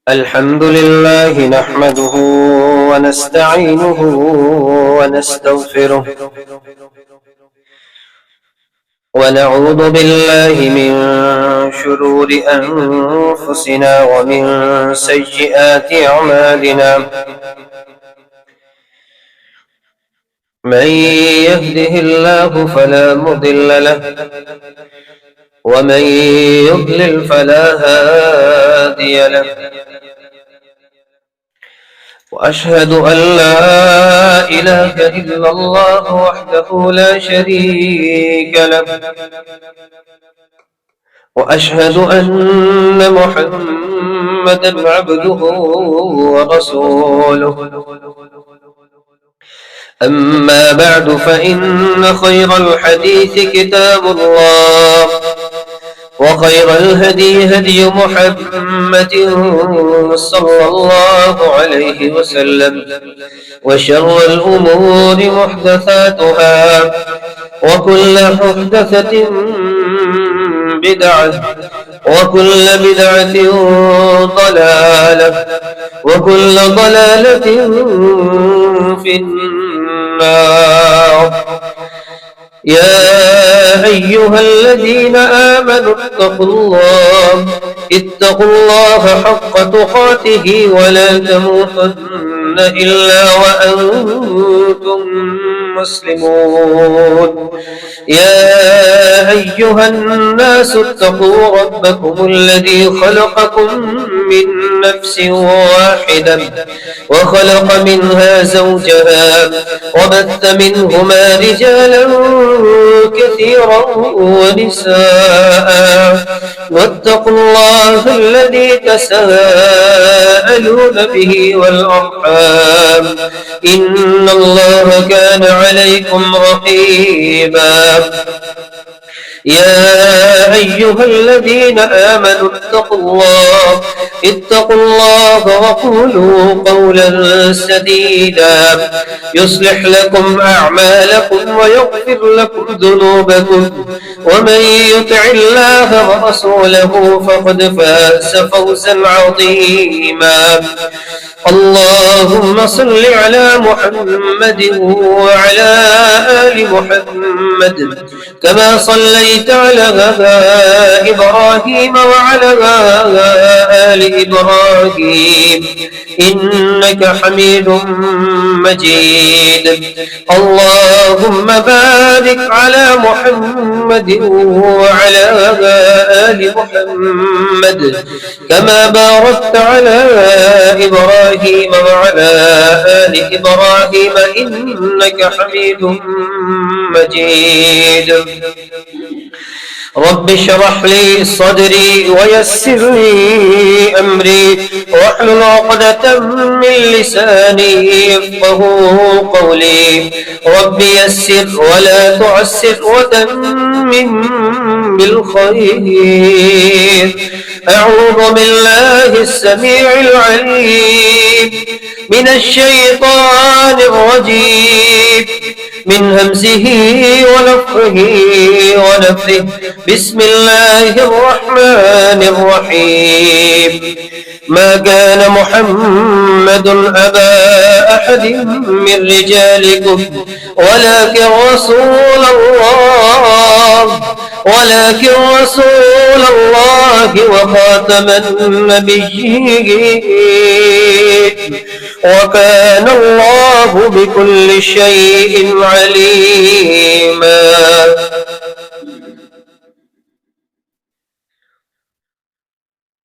الحمد لله نحمده ونستعينه ونستغفره ونعوذ بالله من شرور أنفسنا ومن سيئات أعمالنا. من يهده الله فلا مضل له ومن يضلل فلا هادي له. وأشهد أن لا إله إلا الله وحده لا شريك له، وأشهد أن محمدا عبده ورسوله. أما بعد، فإن خير الحديث كتاب الله، وخير الهدي هدي محمد صلى الله عليه وسلم، وشر الأمور محدثاتها، وكل محدثة بدعة، وكل بدعة ضلالة، وكل ضلالة في النار. يا أيها الذين آمنوا اتقوا الله حق تقاته ولا تموتن إلا وأنتم مسلمون. يا أيها الناس اتقوا ربكم الذي خلقكم من نفس واحدة، وخلق منها زوجها، وبث منهما رجالا كثيرا ونساء، واتقوا الله الذي تساءلون به والأرحام، إن الله كان عليكم رقيبا. يا أيها الذين آمنوا اتقوا الله وقولوا قولا سديدا يصلح لكم أعمالكم ويغفر لكم ذنوبكم، ومن يطع الله ورسوله فقد فاز فوزا عظيما. اللهم صل على محمد وعلى آل محمد كما صليت على إبراهيم وعلى آل إبراهيم إنك حميد مجيد. اللهم بارك على محمد وعلى آل محمد كما باركت على إبراهيم وعلى آل إبراهيم إنك حميد مجيد. رب اشرح لي صدري ويسر لي أمري واحلل عقدة من لساني يفقه قولي. رب يسر ولا تعسر وتمم بالخير. أعوذ بالله السميع العليم من الشيطان الرجيم، من همزه ونفخه ونفثه. بسم الله الرحمن الرحيم. ما كان محمد أبا أحد من رجالكم ولكن رسول الله وخاتم النبيين، وكان الله بكل شيء عليما.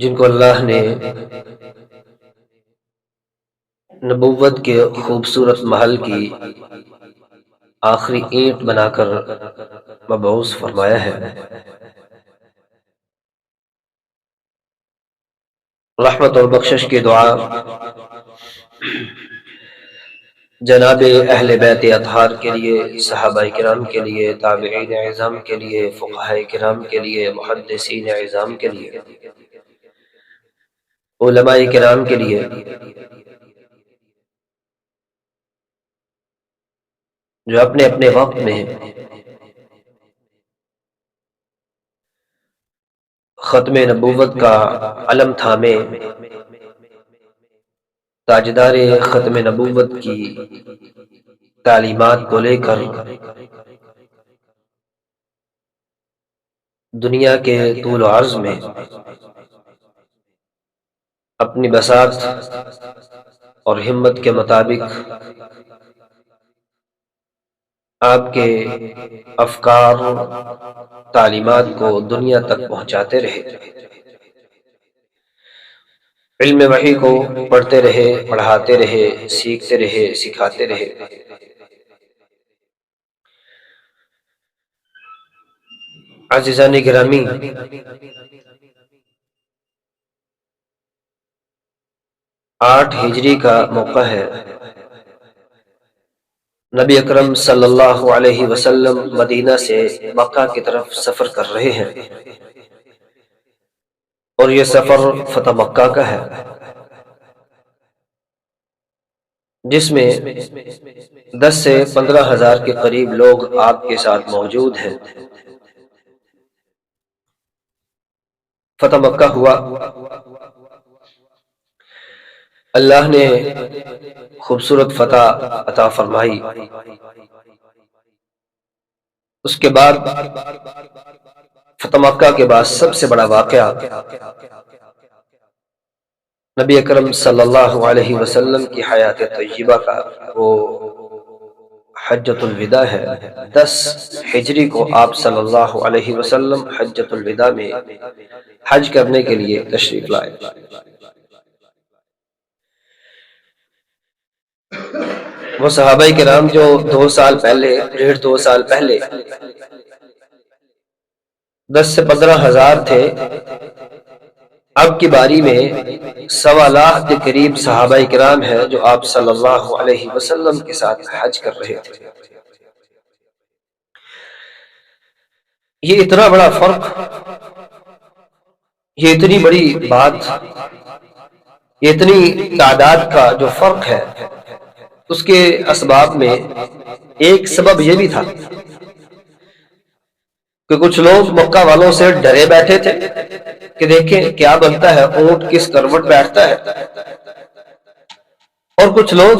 جن کو اللہ نے نبوت کے خوبصورت محل کی آخری اینٹ بنا کر مبعوث فرمایا ہے۔ رحمت اور بخشش کی دعا جناب اہل بیت اطہار کے لیے، صحابہ کرام کے لیے، تابعین اعظام کے لیے، فقہاء کرام کے لیے، محدثین اعظام کے لیے، علماء کرام کے لیے، جو اپنے اپنے وقت میں ختم نبوت کا علم تھامے، تاجدار ختم نبوت کی تعلیمات کو لے کر دنیا کے طول و عرض میں اپنی بساط اور ہمت کے مطابق آپ کے افکار تعلیمات کو دنیا تک پہنچاتے رہے، علم وحی کو پڑھتے رہے، پڑھاتے رہے، سیکھتے رہے، سکھاتے رہے۔ عزیزان گرامی، 8 ہجری کا موقع ہے۔ نبی اکرم صلی اللہ علیہ وسلم مدینہ سے مکہ کی طرف سفر کر رہے ہیں، اور یہ سفر فتح مکہ کا ہے، جس میں 10 سے 15 ہزار کے قریب لوگ آپ کے ساتھ موجود ہیں۔ فتح مکہ ہوا، اللہ نے خوبصورت فتح عطا فرمائی۔ اس کے بعد فتح مکہ کے بعد سب سے بڑا واقعہ نبی اکرم صلی اللہ علیہ وسلم کی حیات طیبہ کا وہ حجۃ الوداع ہے۔ 10 ہجری کو آپ صلی اللہ علیہ وسلم حجۃ الوداع میں حج کرنے کے لیے تشریف لائے۔ وہ صحابہ کرام جو 2 سال پہلے، 1.5-2 سال پہلے 10 سے 15 ہزار تھے، اب کی باری میں 1.25 لاکھ کے قریب صحابہ کرام ہیں جو آپ صلی اللہ علیہ وسلم کے ساتھ حج کر رہے تھے۔ یہ اتنا بڑا فرق، یہ اتنی بڑی بات، یہ اتنی تعداد کا جو فرق ہے، اس کے اسباب میں ایک سبب یہ بھی تھا کہ کچھ لوگ مکہ والوں سے ڈرے بیٹھے تھے کہ دیکھیں کیا بنتا ہے، اونٹ کس کروٹ بیٹھتا ہے، اور کچھ لوگ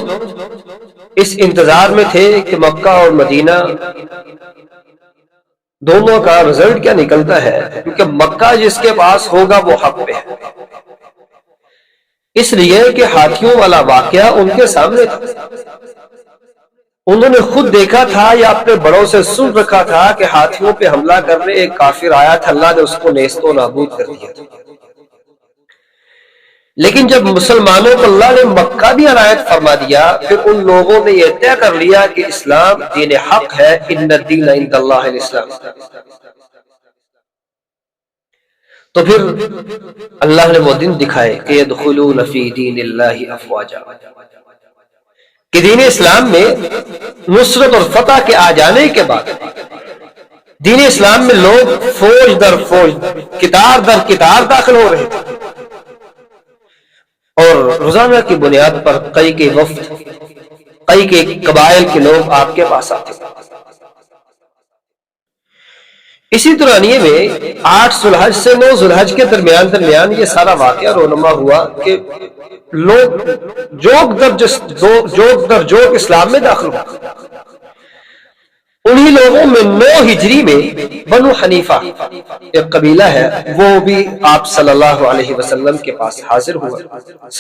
اس انتظار میں تھے کہ مکہ اور مدینہ دونوں کا رزلٹ کیا نکلتا ہے، کیونکہ مکہ جس کے پاس ہوگا وہ حق پہ ہے، اس لیے کہ ہاتھیوں والا واقعہ ان کے سامنے تھا، انہوں نے خود دیکھا تھا یا اپنے بڑوں سے سن رکھا تھا کہ ہاتھیوں پہ حملہ کرنے ایک کافر آیا تھا، اللہ نے اس کو نیست و نابود کر دیا تھا۔ لیکن جب مسلمانوں کو اللہ نے مکہ بھی عنایت فرما دیا، پھر ان لوگوں نے یہ طے کر لیا کہ اسلام دین حق ہے، ان الدین عند اللہ الاسلام۔ تو پھر اللہ نے وہ دن دکھائے کہ یدخلون فی دین اللہ افواجا، کہ دین اسلام میں نصرت اور فتح کے آ جانے کے بعد دین اسلام میں لوگ فوج در فوج، کتار در کتار داخل ہو رہے تھے، اور روزانہ کی بنیاد پر کئی کے وفد، کئی کے قبائل کے لوگ آپ کے پاس آتے تھے۔ اسی دورانیے میں 8 ذوالحج سے 9 ذوالحج کے درمیان یہ سارا واقعہ رونما ہوا کہ لوگ جوک در جوک اسلام میں داخل ہو۔ انہی لوگوں میں 9 ہجری میں بنو حنیفہ ایک قبیلہ ہے، وہ بھی آپ صلی اللہ علیہ وسلم کے پاس حاضر ہوا۔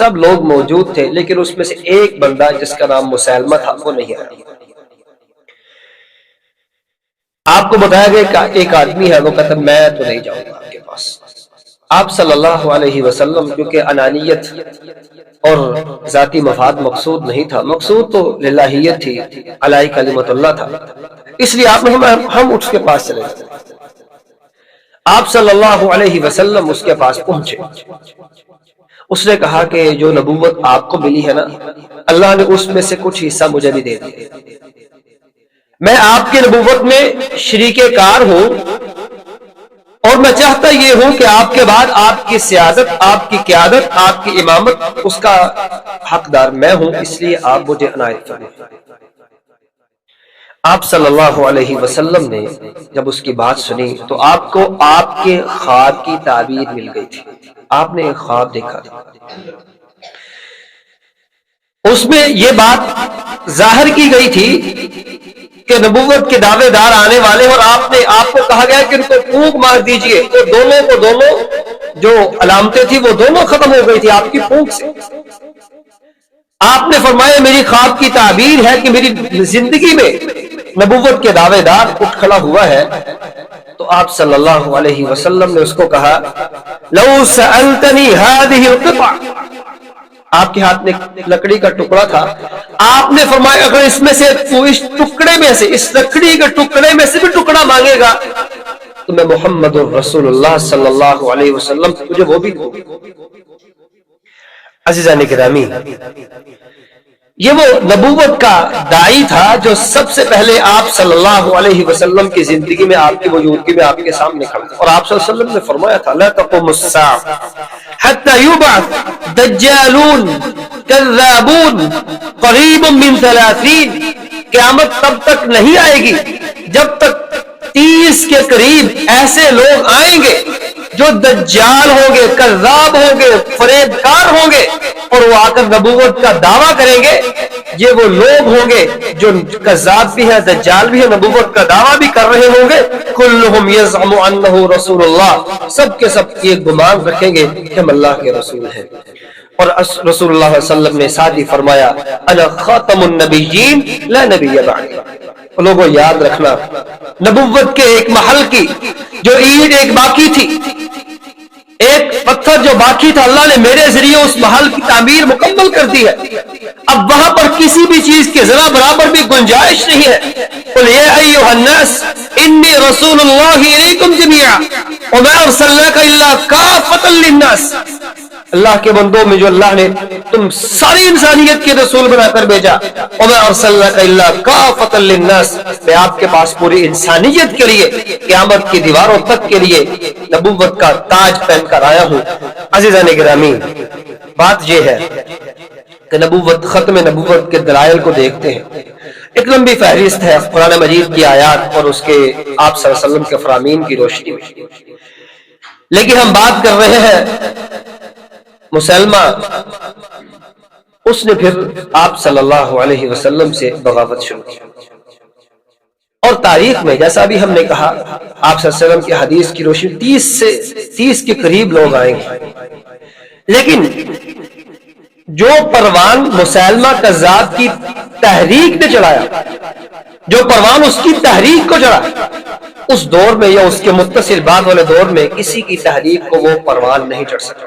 سب لوگ موجود تھے، لیکن اس میں سے ایک بندہ جس کا نام مسیلمہ تھا وہ نہیں آیا۔ آپ کو بتایا گیا کہ ایک آدمی ہے، وہ کہتا میں تو نہیں جاؤں گا آپ کے پاس، آپ صلی اللہ علیہ وسلم کیونکہ انانیت اور ذاتی مفاد مقصود نہیں تھا، مقصود تو للہیت تھی، علی کلمت اللہ تھا، اس لیے ہم اس کے پاس چلے گئے۔ آپ صلی اللہ علیہ وسلم اس کے پاس پہنچے، اس نے کہا کہ جو نبوت آپ کو ملی ہے نا، اللہ نے اس میں سے کچھ حصہ مجھے بھی دے دیا، میں آپ کی نبوت میں شریک کار ہوں، اور میں چاہتا یہ ہوں کہ آپ کے بعد آپ کی سیادت، آپ کی قیادت، آپ کی امامت، اس کا حقدار میں ہوں، اس لیے آپ مجھے عنایت فرمائیں۔ آپ صلی اللہ علیہ وسلم نے جب اس کی بات سنی تو آپ کو آپ کے خواب کی تعبیر مل گئی تھی، آپ نے ایک خواب دیکھا تھا، اس میں یہ بات ظاہر کی گئی تھی کہ نبوت کے دعوے دار آنے والے، اور آپ کو کہا گیا کہ ان کو پھونک مار دیجئے، تو دونوں جو علامتیں تھی وہ دونوں ختم ہو گئی تھی آپ کی پھونک سے۔ آپ نے فرمایا میری خواب کی تعبیر ہے کہ میری زندگی میں نبوت کے دعوے دار اٹھ کھڑا ہوا ہے۔ تو آپ صلی اللہ علیہ وسلم نے اس کو کہا لو سألتنی هذه القطع، آپ کے ہاتھ میں لکڑی کا ٹکڑا تھا، آپ نے فرمایا اگر اس میں سے اس ٹکڑے میں سے، اس لکڑی کے ٹکڑے میں سے بھی ٹکڑا مانگے گا تو میں محمد رسول اللہ صلی اللہ علیہ وسلم تجھے وہ بھی دوں۔ عزیزان گرامی، یہ وہ نبوت کا داعی تھا جو سب سے پہلے آپ صلی اللہ علیہ وسلم کی زندگی میں، آپ کی موجودگی میں آپ کے سامنے کھڑا، اور آپ صلی اللہ علیہ وسلم نے فرمایا تھا لا تقوم الساعة حتى يبعث دجالون كذابون قریب من 30، قیامت تب تک نہیں آئے گی جب تک 30 کے قریب ایسے لوگ آئیں گے جو دجال ہوں گے، کذاب ہوں گے، فریب کار ہوں گے، اور وہ آ کر نبوت کا دعویٰ کریں گے۔ یہ وہ لوگ ہوں گے جو کذاب بھی ہے، دجال بھی ہے، نبوت کا دعویٰ بھی کر رہے ہوں گے، کلہم یزعم انہ رسول اللہ، سب کے سب یہ گمان رکھیں گے کہ ہم اللہ کے رسول ہیں۔ اور رسول اللہ صلی اللہ علیہ وسلم نے ساتھ ہی فرمایا انا خاتم النبیین لا نبی بعدی۔ لوگوں یاد رکھنا، نبوت کے ایک محل کی جو اینٹ ایک باقی تھی، ایک پتھر جو باقی تھا، اللہ نے میرے ذریعے اس محل کی تعمیر مکمل کر دی ہے، اب وہاں پر کسی بھی چیز کے ذرا برابر بھی گنجائش نہیں ہے۔ قل یا ایھا الناس انی رسول اللہ الیکم جمیعا وما ارسلناک الا کافۃ للناس، اللہ کے بندوں میں جو اللہ نے تم ساری انسانیت کے رسول بنا کر بھیجا، وما ارسلناک الا کافۃ للناس، میں آپ کے پاس پوری انسانیت کے لیے، قیامت کی دیواروں تک کے لیے نبوت کا تاج پہن کر آیا ہوں۔ عزیزان گرامی، بات یہ ہے کہ نبوت، ختم نبوت کے دلائل کو دیکھتے ہیں، ایک لمبی فہرست ہے قرآن مجید کی آیات اور اس کے آپ صلی اللہ علیہ وسلم کے فرامین کی روشنی میں، لیکن ہم بات کر رہے ہیں مسلمہ، اس نے پھر آپ صلی اللہ علیہ وسلم سے بغاوت شروع کی، اور تاریخ میں جیسا بھی ہم نے کہا آپ صلی اللہ علیہ وسلم کی حدیث کی روشنی 30 کے قریب لوگ آئیں گے، لیکن جو پروان مسلمہ کذاب کی تحریک نے چڑھایا، جو پروان اس کی تحریک کو چڑھا، اس دور میں یا اس کے متصل بعد والے دور میں کسی کی تحریک کو وہ پروان نہیں چڑھ سکا۔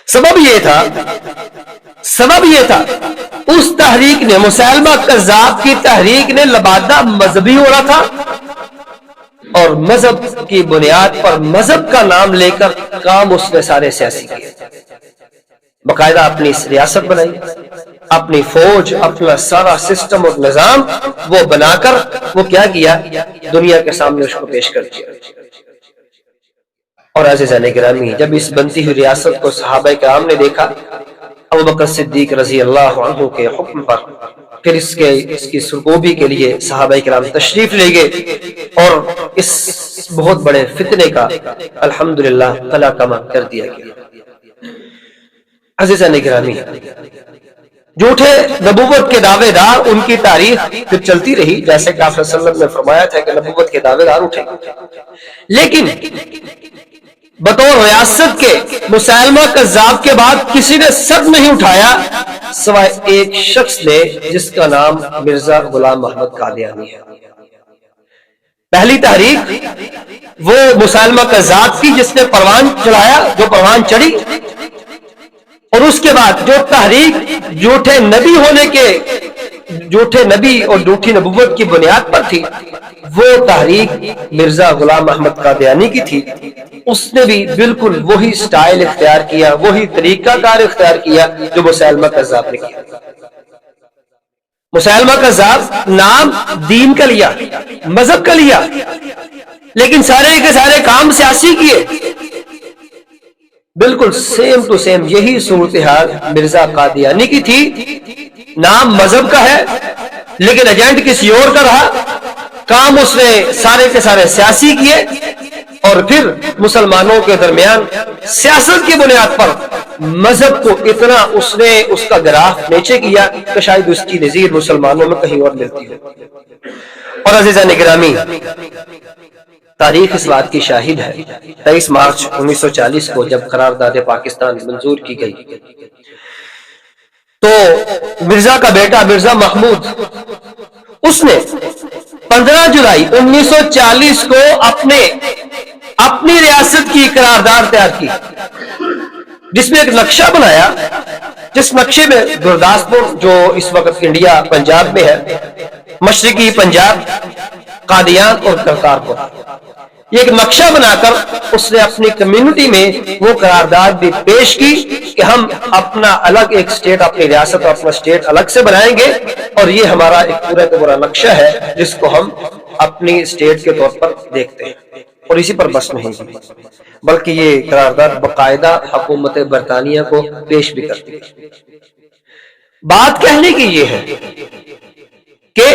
سبب یہ تھا اس تحریک نے، مسلمہ کذاب کی تحریک نے لبادہ مذہبی ہو رہا تھا، اور مذہب کی بنیاد پر، مذہب کا نام لے کر کام اس نے سارے سیاسی کیے، باقاعدہ اپنی ریاست بنائی، اپنی فوج، اپنا سارا سسٹم اور نظام وہ بنا کر وہ کیا کیا، دنیا کے سامنے اس کو پیش کر دیا۔ اور عزیزان گرامی، جب اس بنتی ہوئی ریاست کو صحابہ کرام نے دیکھا، ابوبکر صدیق رضی اللہ عنہ کے حکم پر پھر اس کی سرکوبی کے لیے صحابہ کرام تشریف لے گئے، اور اس بہت بڑے فتنے کا الحمدللہ قلع کما کر دیا گیا۔ عزیزان گرامی، جھوٹے نبوت کے دعوے دار، ان کی تاریخ پھر چلتی رہی، جیسے کہ آپ صلی اللہ علیہ وسلم نے فرمایا تھا کہ نبوت کے دعوے دار اٹھے، لیکن بطور ریاست کے مسلمہ کذاب کے بعد کسی نے سر نہیں اٹھایا سوائے ایک شخص نے، جس کا نام مرزا غلام محمد قادیانی ہے۔ پہلی تحریک وہ مسالمہ کذاب کی جس نے پروان چڑھایا، جو پروان چڑھی، اور اس کے بعد جو تحریک جھوٹے نبی ہونے کے، جھوٹے نبی اور جھوٹی نبوت کی بنیاد پر تھی، وہ تحریک مرزا غلام احمد قادیانی کی تھی۔ اس نے بھی بالکل وہی سٹائل اختیار کیا، وہی طریقہ کار اختیار کیا جو مسالمہ کذاب نے کیا۔ مسالمہ کذاب نام دین کا لیا، مذہب کا لیا، لیکن سارے کے سارے کام سیاسی کیے۔ بالکل سیم ٹو سیم یہی صورتحال مرزا قادیانی کی تھی۔ نام مذہب کا ہے لیکن ایجنٹ کسی اور کا رہا، کام اس نے سارے کے سارے سیاسی کیے، اور پھر مسلمانوں کے درمیان سیاست کی بنیاد پر مذہب کو اتنا اس نے اس کا گراف نیچے کیا کہ شاید اس کی نظیر مسلمانوں میں کہیں اور ملتی ہو۔ اور عزیزان گرامی، تاریخ اس بات کی شاہد ہے، 23 مارچ 1940 کو جب قرارداد پاکستان منظور کی گئی تو مرزا کا بیٹا مرزا محمود، اس نے 15 جولائی 1940 کو اپنی ریاست کی قرارداد تیار کی، جس میں ایک نقشہ بنایا، جس نقشے میں گرداسپور جو اس وقت انڈیا پنجاب میں ہے، مشرقی پنجاب، قادیان اور کرتارپور، یہ ایک نقشہ بنا کر اس نے اپنی کمیونٹی میں وہ قرارداد بھی پیش کی کہ ہم اپنا الگ ایک سٹیٹ، اپنی ریاست اور اپنا سٹیٹ الگ سے بنائیں گے، اور یہ ہمارا ایک پورا کا پورا نقشہ ہے جس کو ہم اپنی سٹیٹ کے طور پر دیکھتے ہیں۔ اور اسی پر بس نہیں ہوئی، بلکہ یہ قرارداد باقاعدہ حکومت برطانیہ کو پیش بھی کرتی ہے۔ بات کہنے کی یہ ہے کہ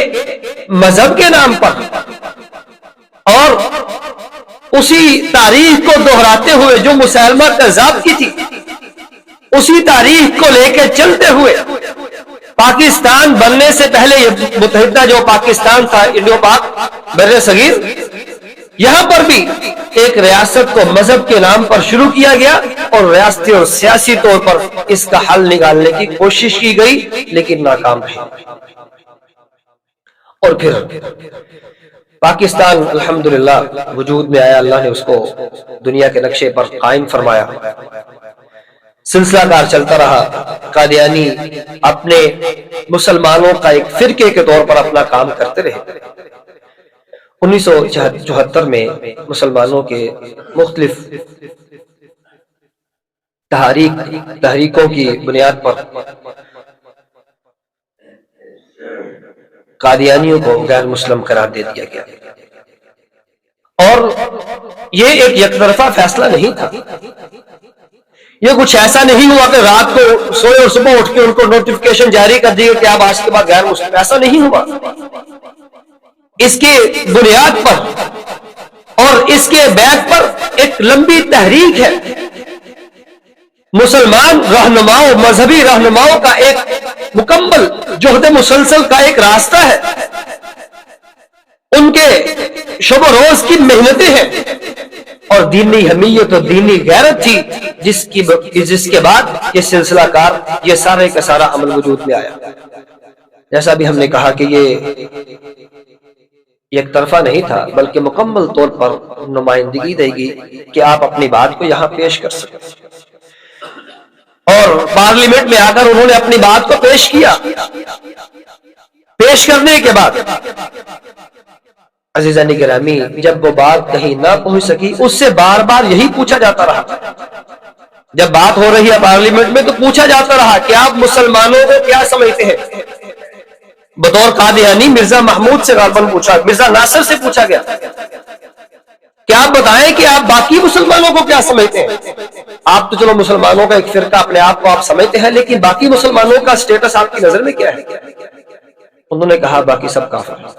مذہب کے نام پر اور اسی تاریخ کو دہراتے ہوئے جو مسالمہ کذاب کی تھی، اسی تاریخ کو لے کے چلتے ہوئے پاکستان بننے سے پہلے یہ متحدہ جو پاکستان تھا، انڈو پاک بر صغیر، یہاں پر بھی ایک ریاست کو مذہب کے نام پر شروع کیا گیا اور ریاستی اور سیاسی طور پر اس کا حل نکالنے کی کوشش کی گئی، لیکن ناکام رہی۔ اور پھر پاکستان الحمدللہ وجود میں آیا، اللہ نے اس کو دنیا کے نقشے پر قائم فرمایا، سلسلہ کار چلتا رہا، قادیانی اپنے مسلمانوں کا ایک فرقے کے طور پر اپنا کام کرتے رہے۔ 1974 میں مسلمانوں کے مختلف تحریکوں کی بنیاد پر قادیانیوں کو غیر مسلم قرار دے دیا گیا، اور یہ ایک یک طرفہ فیصلہ نہیں تھا۔ یہ کچھ ایسا نہیں ہوا کہ رات کو سوئے اور صبح اٹھ کے ان کو نوٹیفکیشن جاری کر دی کہ آپ آج کے بعد غیر مسلم، ایسا نہیں ہوا۔ اس کے بنیاد پر اور اس کے بیک پر ایک لمبی تحریک ہے، مسلمان رہنماؤں، مذہبی رہنماؤں کا ایک مکمل جہد مسلسل کا ایک راستہ ہے، ان کے شب و روز کی محنتیں ہیں، اور دینی حمیت اور دینی غیرت تھی جس کے بعد یہ سلسلہ کار، یہ سارے کا سارا عمل وجود میں آیا۔ جیسا بھی ہم نے کہا کہ یہ ایک طرفہ نہیں تھا، بلکہ مکمل طور پر نمائندگی دے گی کہ آپ اپنی بات کو یہاں پیش کر سکیں، اور پارلیمنٹ میں آ کر انہوں نے اپنی بات کو پیش کیا۔ پیش کرنے کے بعد عزیزان گرامی، جب وہ بات کہیں نہ پہنچ سکی، اس سے بار بار یہی پوچھا جاتا رہا۔ جب بات ہو رہی ہے پارلیمنٹ میں تو پوچھا جاتا رہا کہ آپ مسلمانوں کو کیا سمجھتے ہیں۔ بطور قادیانی مرزا محمود سے غالباً پوچھا، مرزا ناصر سے پوچھا گیا کہ آپ بتائیں کہ آپ باقی مسلمانوں کو کیا سمجھتے ہیں۔ آپ تو چلو مسلمانوں کا ایک فرقہ اپنے آپ کو آپ سمجھتے ہیں، لیکن باقی مسلمانوں کا سٹیٹس آپ کی نظر میں کیا ہے؟ انہوں نے کہا باقی سب کافر ہیں۔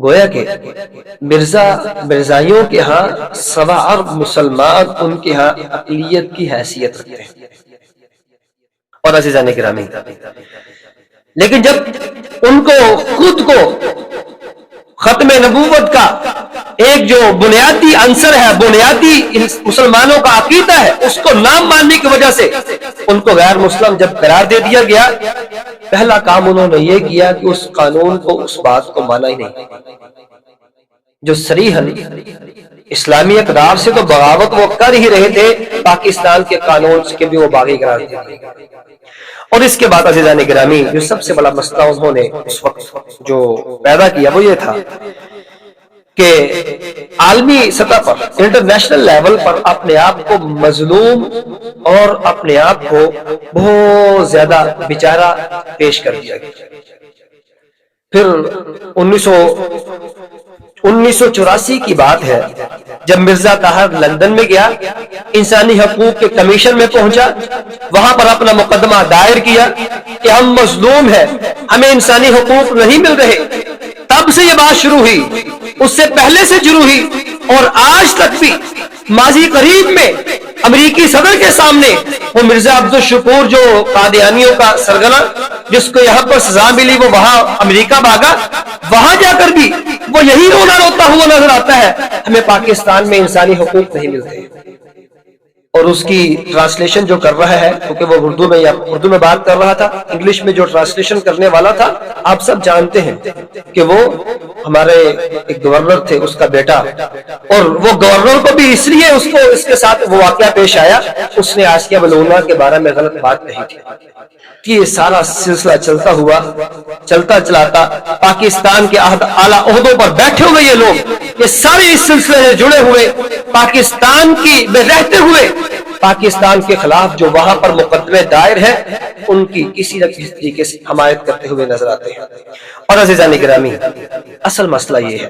گویا کہ مرزائیوں کے ہاں سوا ارب مسلمان ان کے ہاں اقلیت کی حیثیت رکھتے ہیں۔ اور عزیزان گرامی، لیکن جب ان کو خود کو ختم نبوت کا ایک جو بنیادی عنصر ہے، بنیادی مسلمانوں کا عقیدہ ہے، اس کو نام ماننے کی وجہ سے ان کو غیر مسلم جب قرار دے دیا گیا، پہلا کام انہوں نے یہ کیا کہ اس قانون کو، اس بات کو مانا ہی نہیں۔ جو صریحاً اسلامی اقدار سے تو بغاوت وہ کر ہی رہے تھے، پاکستان کے قانون کے بھی وہ باغی قرار دیتے تھے۔ اور اس کے بعد عزیزان گرامی جو سب سے بڑا مسئلہ انہوں نے اس وقت جو پیدا کیا وہ یہ تھا کہ عالمی سطح پر، انٹرنیشنل لیول پر اپنے آپ کو مظلوم اور اپنے آپ کو بہت زیادہ بیچارہ پیش کر دیا گیا۔ پھر 1984 کی بات ہے، جب مرزا طاہر لندن میں گیا، انسانی حقوق کے کمیشن میں پہنچا، وہاں پر اپنا مقدمہ دائر کیا کہ ہم مظلوم ہیں، ہمیں انسانی حقوق نہیں مل رہے۔ تب سے یہ بات شروع ہوئی، اس سے پہلے سے شروع ہوئی، اور آج تک بھی ماضی قریب میں امریکی صدر کے سامنے وہ مرزا عبدالشکور جو قادیانیوں کا سرگنا، جس کو یہاں پر سزا ملی وہ وہاں امریکہ بھاگا، وہاں جا کر بھی وہ یہی رونا روتا ہوا نظر آتا ہے، ہمیں پاکستان میں انسانی حقوق نہیں ملتے۔ اور اس کی ٹرانسلیشن جو کر رہا ہے، کیونکہ وہ اردو میں بات کر رہا تھا، انگلش میں جو ٹرانسلیشن کرنے والا تھا، آپ سب جانتے ہیں کہ وہ ہمارے ایک گورنر تھے، اس کا بیٹا، اور وہ گورنر کو بھی اس لیے اس کے ساتھ وہ واقعہ پیش آیا، اس نے آسیہ ملونہ کے بارے میں غلط بات کہی تھی۔ کہ یہ سارا سلسلہ چلتا ہوا، چلتا چلاتا پاکستان کے اعلیٰ عہدوں پر بیٹھے ہوئے یہ لوگ، یہ سارے اس سلسلے سے جڑے ہوئے، پاکستان کی میں رہتے ہوئے پاکستان کے خلاف جو وہاں پر مقدمے دائر ہیں ان کی کسی نہ کسی طریقے سے حمایت کرتے ہوئے نظر آتے ہیں۔ اور عزیزان گرامی، اصل مسئلہ یہ ہے،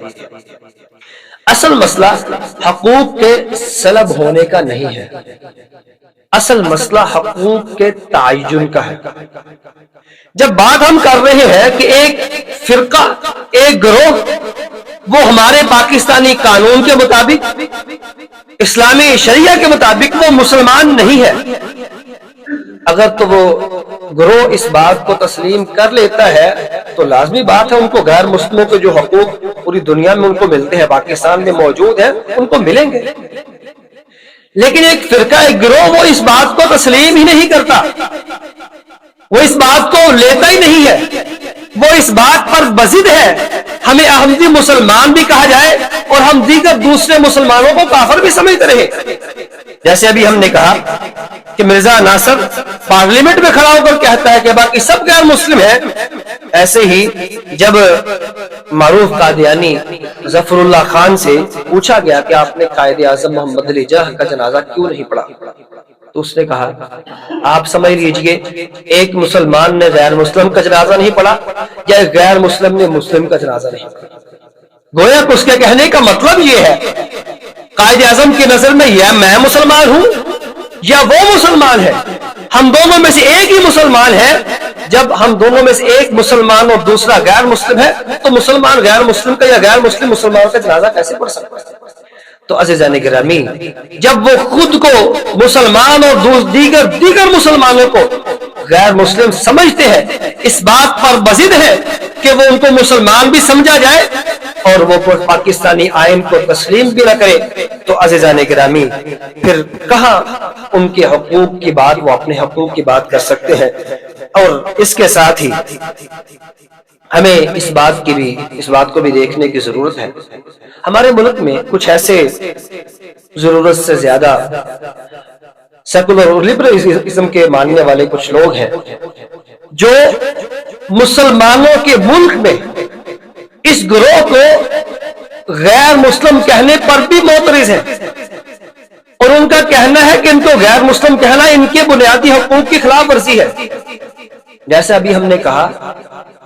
اصل مسئلہ حقوق کے سلب ہونے کا نہیں ہے، اصل مسئلہ حقوق کے تعین کا ہے۔ جب بات ہم کر رہے ہیں کہ ایک فرقہ، ایک گروہ، وہ ہمارے پاکستانی قانون کے مطابق، اسلامی شریعہ کے مطابق وہ مسلمان نہیں ہے، اگر تو وہ گروہ اس بات کو تسلیم کر لیتا ہے تو لازمی بات ہے ان کو غیر مسلموں کے جو حقوق پوری دنیا میں ان کو ملتے ہیں، پاکستان میں موجود ہیں، ان کو ملیں گے۔ لیکن ایک فرقہ، ایک گروہ وہ اس بات کو تسلیم ہی نہیں کرتا، وہ اس بات کو لیتا ہی نہیں ہے، وہ اس بات پر بضد ہے، ہمیں احمدی مسلمان بھی کہا جائے اور ہم دیگر دوسرے مسلمانوں کو کافر بھی سمجھتے رہے۔ جیسے ابھی ہم نے کہا کہ مرزا ناصر پارلیمنٹ میں کھڑا ہو کر کہتا ہے کہ باقی سب غیر مسلم ہیں، ایسے ہی جب معروف قادیانی ظفر اللہ خان سے پوچھا گیا کہ آپ نے قائد اعظم محمد علی جناح کا جنازہ کیوں نہیں پڑھا، تو اس نے کہا آپ سمجھ لیجئے ایک مسلمان نے غیر مسلم کا جنازہ نہیں پڑھا یا ایک غیر مسلم نے مسلم کا جنازہ نہیں پڑھا۔ گویا کہ اس کے کہنے کا مطلب یہ ہے قائد اعظم کی نظر میں یا میں مسلمان ہوں یا وہ مسلمان ہے، ہم دونوں میں سے ایک ہی مسلمان ہے۔ جب ہم دونوں میں سے ایک مسلمان اور دوسرا غیر مسلم ہے تو مسلمان غیر مسلم کا یا غیر مسلم مسلمان کا جنازہ کیسے پڑھ سکتا ہے؟ تو عزیزان گرامی، جب وہ خود کو مسلمان اور دیگر مسلمانوں کو غیر مسلم سمجھتے ہیں، اس بات پر بضد ہے کہ وہ ان کو مسلمان بھی سمجھا جائے اور وہ پاکستانی آئین کو تسلیم بھی نہ کرے، تو عزیزان گرامی پھر کہاں ان کے حقوق کی بات، وہ اپنے حقوق کی بات کر سکتے ہیں؟ اور اس کے ساتھ ہی ہمیں اس بات کو بھی دیکھنے کی ضرورت ہے، ہمارے ملک میں کچھ ایسے ضرورت سے زیادہ سیکولر اور لبرلزم کے ماننے والے کچھ لوگ ہیں جو مسلمانوں کے ملک میں اس گروہ کو غیر مسلم کہنے پر بھی معترض ہیں، اور ان کا کہنا ہے کہ ان کو غیر مسلم کہنا ان کے بنیادی حقوق کی خلاف ورزی ہے۔ جیسے ابھی ہم نے کہا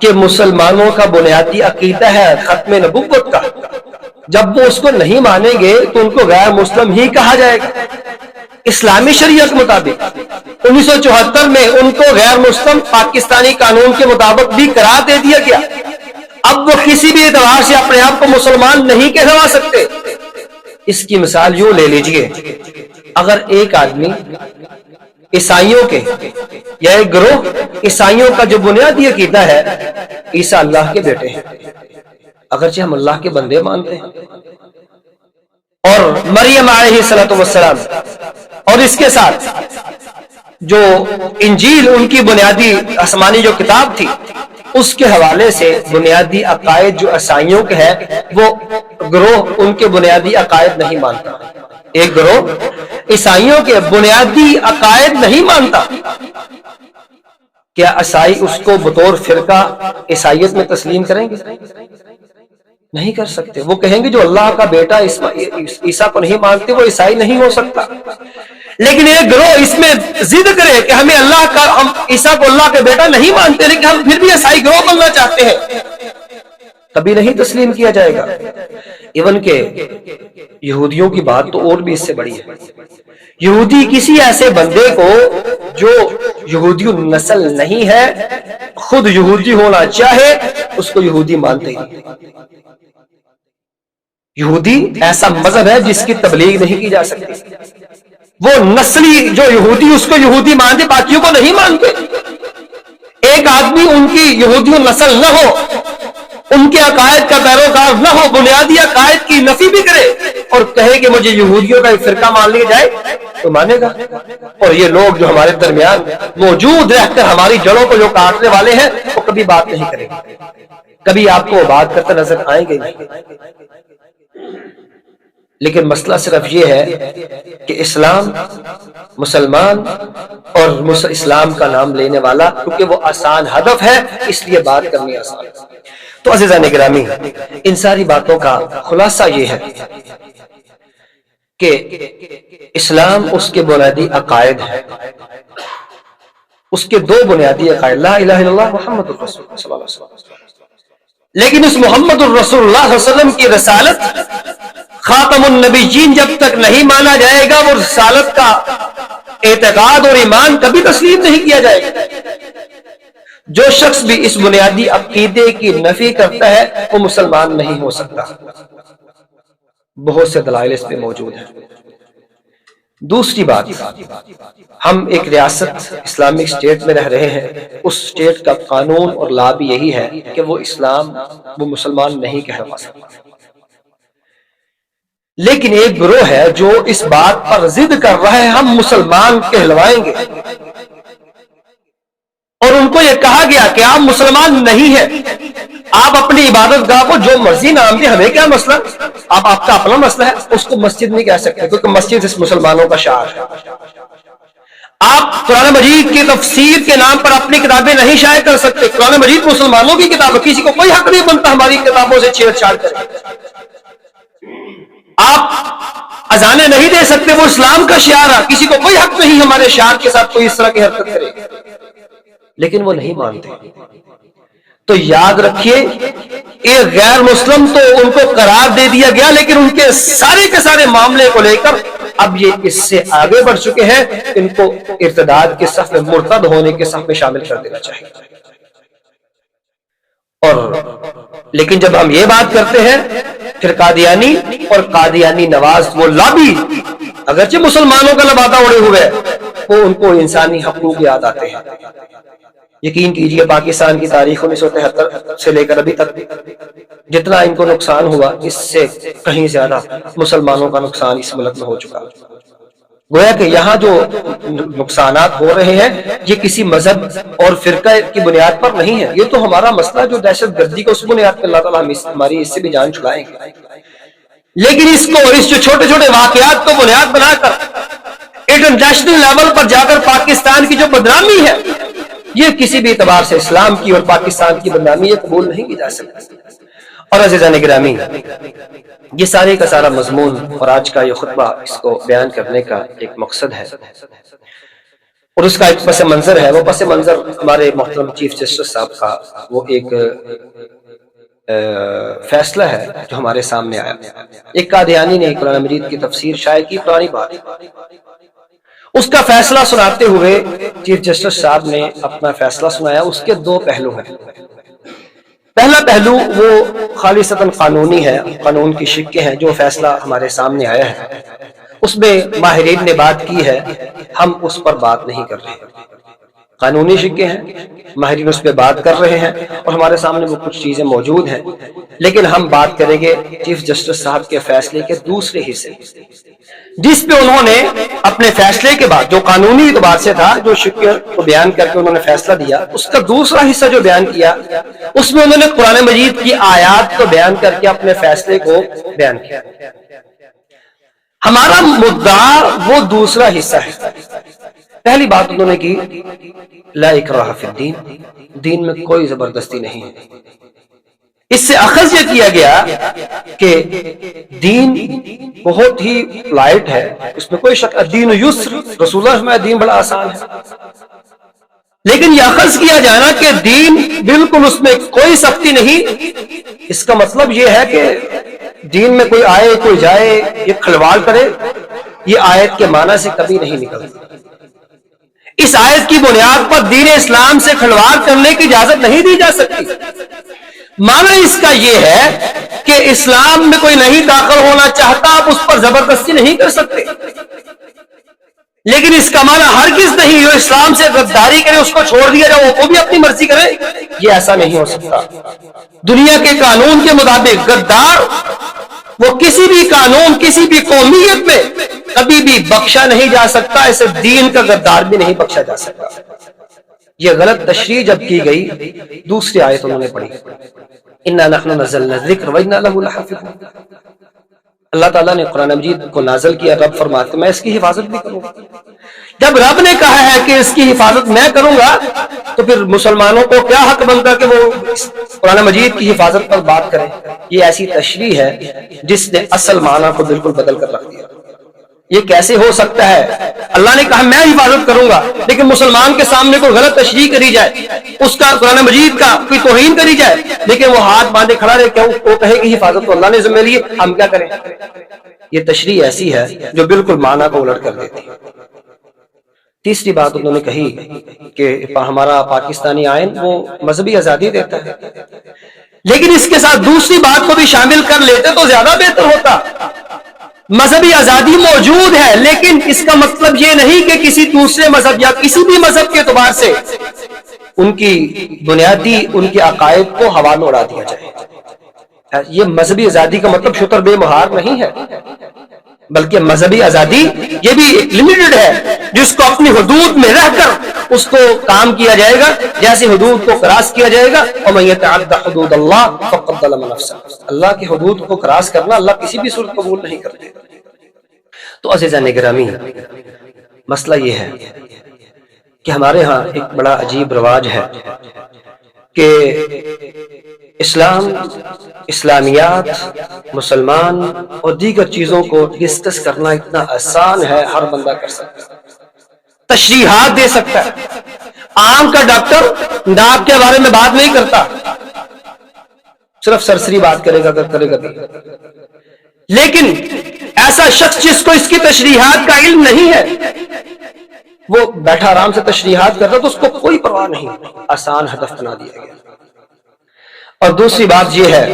کہ مسلمانوں کا بنیادی عقیدہ ہے ختم نبوت کا، جب وہ اس کو نہیں مانیں گے تو ان کو غیر مسلم ہی کہا جائے گا۔ اسلامی شریعت کے مطابق 1974 میں ان کو غیر مسلم پاکستانی قانون کے مطابق بھی قرار دے دیا گیا، اب وہ کسی بھی اعتبار سے اپنے آپ کو مسلمان نہیں کہلوا سکتے۔ اس کی مثال یوں لے لیجئے، اگر ایک آدمی عیسائیوں کے یا ایک گروہ عیسائیوں کا جو بنیادی عقیدہ ہے عیسیٰ اللہ کے بیٹے ہیں، اگرچہ ہم اللہ کے بندے مانتے ہیں، اور مریم علیہ السلام اور اس کے ساتھ جو انجیل ان کی بنیادی آسمانی جو کتاب تھی اس کے حوالے سے بنیادی عقائد جو عیسائیوں کے ہے وہ گروہ ان کے بنیادی عقائد نہیں مانتا، ایک گروہ عیسائیوں کے بنیادی عقائد نہیں مانتا، کیا عیسائی اس کو بطور فرقہ عیسائیت میں تسلیم کریں گے؟ نہیں کر سکتے۔ وہ کہیں گے جو اللہ کا بیٹا عیسیٰ کو نہیں مانتے وہ عیسائی نہیں ہو سکتا۔ لیکن ایک گروہ اس میں ضد کرے کہ ہم عیسیٰ کو اللہ کا بیٹا نہیں مانتے لیکن ہم پھر بھی عیسائی گروہ بننا چاہتے ہیں، کبھی نہیں تسلیم کیا جائے گا۔ ایون کہ یہودیوں کی بات تو اور بھی اس سے بڑی ہے۔ یہودی کسی ایسے بندے کو جو یہودی نسل نہیں ہے، خود یہودی ہونا چاہے، اس کو یہودی مانتے ہی نہیں۔ یہودی ایسا مذہب ہے جس کی تبلیغ نہیں کی جا سکتی۔ وہ نسلی جو یہودی اس کو یہودی مانتے، باقیوں کو نہیں مانتے۔ ایک آدمی ان کی یہودی نسل نہ ہو، ان کے عقائد کا پیروکار نہ ہو، بنیادی عقائد کی نفی بھی کرے اور کہے کہ مجھے یہودیوں کا ایک فرقہ مان لیا جائے تو مانے گا۔ اور یہ لوگ جو ہمارے درمیان موجود رہتے ہماری جڑوں کو جو کاٹنے والے ہیں وہ کبھی بات نہیں کریں گے، کبھی آپ کو بات کرتے نظر آئیں گے نہیں۔ لیکن مسئلہ صرف یہ ہے کہ اسلام، مسلمان اور اسلام کا نام لینے والا، کیونکہ وہ آسان ہدف ہے اس لیے بات کرنی آسان ہے۔ تو عزیزان گرامی، ان ساری باتوں کا خلاصہ یہ ہے کہ اسلام اس کے بنیادی عقائد ہے، اس کے دو بنیادی عقائد، لا الہ الا اللہ محمد الرسول اللہ صلی اللہ علیہ وسلم۔ لیکن اس محمد الرسول اللہ صلی اللہ علیہ وسلم کی رسالت، خاتم النبیین جب تک نہیں مانا جائے گا وہ رسالت کا اعتقاد اور ایمان کبھی تسلیم نہیں کیا جائے گا۔ جو شخص بھی اس بنیادی عقیدے کی نفی کرتا ہے وہ مسلمان نہیں ہو سکتا۔ بہت سے دلائل اس پہ موجود ہیں۔ دوسری بات، ہم ایک ریاست اسلامک اسٹیٹ میں رہ رہے ہیں، اس اسٹیٹ کا قانون اور لا بھی یہی ہے کہ وہ مسلمان نہیں کہلوا سکتا۔ لیکن ایک گروہ ہے جو اس بات پر ضد کر رہا ہے ہم مسلمان کہلوائیں گے، اور ان کو یہ کہا گیا کہ آپ مسلمان نہیں ہیں، آپ اپنی عبادت گاہ کو جو مرضی نام دیں، ہمیں کیا مسئلہ، آپ کا اپنا مسئلہ ہے، اس کو مسجد نہیں کہہ سکتے کیونکہ مسجد اس مسلمانوں کا شعار ہے۔ آپ قرآن مجید کی تفسیر کے نام پر اپنی کتابیں نہیں شائع کر سکتے، قرآن مجید مسلمانوں کی کتاب ہے، کسی کو کوئی حق نہیں بنتا ہماری کتابوں سے چھیڑ چھاڑ کرے۔ آپ اذانیں نہیں دے سکتے، وہ اسلام کا شعار ہے، کسی کو کوئی حق نہیں ہمارے شعار کے ساتھ کوئی اس طرح کی حرکت کرے، لیکن وہ نہیں مانتے۔ تو یاد رکھیے، ایک غیر مسلم تو ان کو قرار دے دیا گیا، لیکن ان کے سارے معاملے کو لے کر اب یہ اس سے آگے بڑھ چکے ہیں، ان کو ارتداد کے صف میں، مرتد ہونے کے صف میں شامل کر دینا چاہیے۔ لیکن جب ہم یہ بات کرتے ہیں، پھر قادیانی اور قادیانی نواز وہ لابی، اگرچہ مسلمانوں کا لبادہ اڑے ہوئے، وہ ان کو انسانی حقوق یاد آتے ہیں۔ یقین کیجئے پاکستان کی تاریخ 1973 سے لے کر ابھی تک جتنا ان کو نقصان ہوا، اس سے کہیں زیادہ مسلمانوں کا نقصان اس ملک میں ہو چکا۔ گویا کہ یہاں جو نقصانات ہو رہے ہیں یہ کسی مذہب اور فرقہ کی بنیاد پر نہیں ہے، یہ تو ہمارا مسئلہ جو دہشت گردی کو اس بنیاد پر اللہ تعالیٰ ہماری اس سے بھی جان چھڑائیں گے۔ لیکن اس جو چھوٹے چھوٹے واقعات کو بنیاد بنا کر انٹرنیشنل لیول پر جا کر پاکستان کی جو بدنامی ہے، یہ کسی بھی اعتبار سے اسلام کی اور پاکستان کی بدنامی یہ قبول نہیں کی جا سکتی۔ اور عزیزان گرامی، یہ سارے کا سارا مضمون اور آج کا یہ خطبہ اس کو بیان کرنے کا ایک مقصد ہے، اور اس کا ایک پس منظر ہے۔ وہ پس منظر ہمارے محترم چیف جسٹس صاحب کا وہ ایک فیصلہ ہے جو ہمارے سامنے آیا۔ ایک قادیانی نے قرآن مجید کی تفسیر شائع کی، پرانی بات، اس کا فیصلہ سناتے ہوئے چیف جسٹس صاحب نے اپنا فیصلہ سنایا۔ اس کے دو پہلو ہیں۔ پہلا پہلو وہ خالصتاً قانونی ہے، قانون کی شقیں ہیں، جو فیصلہ ہمارے سامنے آیا ہے اس میں ماہرین نے بات کی ہے، ہم اس پر بات نہیں کر رہے۔ قانونی شقیں ہیں، ماہرین اس پہ بات کر رہے ہیں اور ہمارے سامنے وہ کچھ چیزیں موجود ہیں، لیکن ہم بات کریں گے چیف جسٹس صاحب کے فیصلے کے دوسرے حصے۔ جس پہ انہوں نے اپنے فیصلے کے بعد جو قانونی اعتبار سے تھا، جو شکر کو بیان کر کے انہوں نے فیصلہ دیا، اس کا دوسرا حصہ جو بیان کیا اس میں انہوں نے قرآن مجید کی آیات کو بیان کر کے اپنے فیصلے کو بیان کیا۔ ہمارا مدعا وہ دوسرا حصہ ہے۔ پہلی بات انہوں نے کی لا اکراہ فی الدین، دین میں کوئی زبردستی نہیں ہے۔ اس سے اخذ یہ کیا گیا کہ دین بہت ہی لائٹ ہے، اس میں کوئی شک، الدین یسر، رسول اللہ میں دین بڑا آسان ہے، لیکن یہ اخذ کیا جانا کہ دین بالکل اس میں کوئی سختی نہیں، اس کا مطلب یہ ہے کہ دین میں کوئی آئے کوئی جائے یہ کھلواڑ کرے، یہ آیت کے معنی سے کبھی نہیں نکلتی۔ اس آیت کی بنیاد پر دین اسلام سے کھلواڑ کرنے کی اجازت نہیں دی جا سکتی۔ معنی اس کا یہ ہے کہ اسلام میں کوئی نہیں داخل ہونا چاہتا، آپ اس پر زبردستی نہیں کر سکتے، لیکن اس کا معنی ہرگز نہیں جو اسلام سے غداری کرے اس کو چھوڑ دیا جائے، وہ بھی اپنی مرضی کرے، یہ ایسا نہیں ہو سکتا۔ دنیا کے قانون کے مطابق غدار وہ کسی بھی قانون کسی بھی قومیت میں کبھی بھی بخشا نہیں جا سکتا، ایسے دین کا غدار بھی نہیں بخشا جا سکتا۔ یہ غلط تشریح جب کی گئی، دوسری آیت انہوں نے پڑھی اِنَّا نَحْنُ نَزَّلْنَا الذِّكْرَ وَإِنَّا لَهُ لَحَافِظُونَ۔ اللہ تعالیٰ نے قرآن مجید کو نازل کیا، رب فرماتے میں اس کی حفاظت بھی کروں گا۔ جب رب نے کہا ہے کہ اس کی حفاظت میں کروں گا تو پھر مسلمانوں کو کیا حق بنتا کہ وہ قرآن مجید کی حفاظت پر بات کریں؟ یہ ایسی تشریح ہے جس نے اصل معنی کو بالکل بدل کر رکھ دیا۔ یہ کیسے ہو سکتا ہے؟ اللہ نے کہا میں حفاظت کروں گا، لیکن مسلمان کے سامنے کوئی غلط تشریح کری جائے، اس کا قرآن مجید کا کوئی توہین کری جائے، لیکن وہ ہاتھ باندھے کھڑا رہے، کیا وہ کہے کہ حفاظت تو اللہ نے ذمہ لی ہے، ہم کیا کریں؟ یہ تشریح ایسی ہے جو بالکل معنی کو الٹ کر دیتی ہے۔ تیسری بات انہوں نے کہی کہ ہمارا پاکستانی آئین وہ مذہبی آزادی دیتا ہے، لیکن اس کے ساتھ دوسری بات کو بھی شامل کر لیتے تو زیادہ بہتر ہوتا۔ مذہبی آزادی موجود ہے، لیکن اس کا مطلب یہ نہیں کہ کسی دوسرے مذہب یا کسی بھی مذہب کے اعتبار سے ان کی بنیادی ان کے عقائد کو ہوا میں اڑا دیا جائے۔ یہ مذہبی آزادی کا مطلب شتر بے مہار نہیں ہے، بلکہ مذہبی آزادی یہ بھی ایک لمیٹڈ ہے جس کو اپنی حدود میں رہ کر اس کو کام کیا جائے گا، جیسے حدود کو کراس کیا جائے گا۔ وَمَن يَتَعَدَّ حُدُودَ اللَّهِ فَقَدْ ظَلَمَ نَفْسَهُ، اللہ کی حدود کو کراس کرنا اللہ کسی بھی صورت قبول نہیں کرتے۔ تو عزیزان گرامی، مسئلہ یہ ہے کہ ہمارے ہاں ایک بڑا عجیب رواج ہے کہ اسلام، اسلامیات، مسلمان اور دیگر چیزوں کو ڈسکس کرنا اتنا آسان ہے، ہر بندہ کر سکتا ہے، تشریحات دے سکتا ہے۔ عام کا ڈاکٹر ناک کے بارے میں بات نہیں کرتا، صرف سرسری بات کرے گا لیکن ایسا شخص جس کو اس کی تشریحات کا علم نہیں ہے، وہ بیٹھا آرام سے تشریحات کرتا تو اس کو کوئی پرواہ نہیں، آسان ہدف بنا دیا گیا۔ اور دوسری بات یہ ہے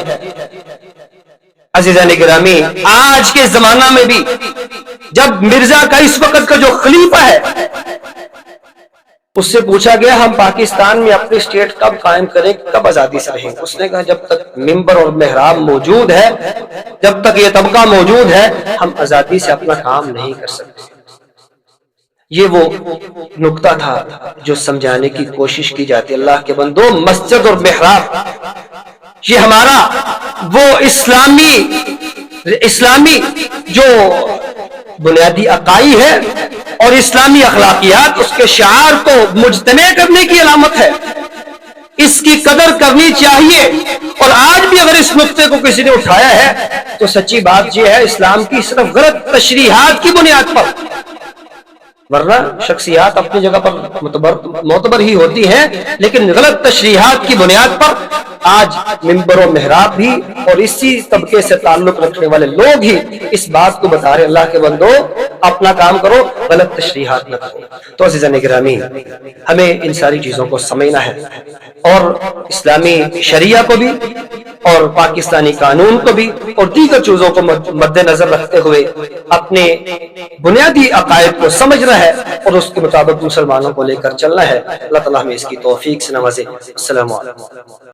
عزیزان گرامی، آج کے زمانہ میں بھی جب مرزا کا اس وقت کا جو خلیفہ ہے اس سے پوچھا گیا ہم پاکستان میں اپنی اسٹیٹ کب قائم کریں، کب آزادی سے رہیں، اس نے کہا جب تک ممبر اور محراب موجود ہے، جب تک یہ طبقہ موجود ہے، ہم آزادی سے اپنا کام نہیں کر سکتے۔ یہ وہ نقطہ تھا جو سمجھانے کی کوشش کی جاتی۔ اللہ کے بندو، مسجد اور محراب یہ ہمارا وہ اسلامی جو بنیادی عقائد ہے اور اسلامی اخلاقیات، اس کے شعار کو مجتمع کرنے کی علامت ہے، اس کی قدر کرنی چاہیے۔ اور آج بھی اگر اس نقطے کو کسی نے اٹھایا ہے تو سچی بات یہ ہے اسلام کی صرف غلط تشریحات کی بنیاد پر، ورنہ شخصیات اپنی جگہ پر معتبر ہی ہوتی ہیں، لیکن غلط تشریحات کی بنیاد پر آج ممبر و محراب بھی اور اسی طبقے سے تعلق رکھنے والے لوگ ہی اس بات کو بتا رہے اللہ کے بندو اپنا کام کرو، غلط تشریحات نہ کرو۔ تو عزیزان گرامی، ہمیں ان ساری چیزوں کو سمجھنا ہے اور اسلامی شریعہ کو بھی اور پاکستانی قانون کو بھی اور دیگر چیزوں کو مد نظر رکھتے ہوئے اپنے بنیادی عقائد کو سمجھنا ہے اور اس کے مطابق مسلمانوں کو لے کر چلنا ہے۔ اللہ تعالیٰ ہمیں اس کی توفیق سے نوازے۔ السلام علیکم۔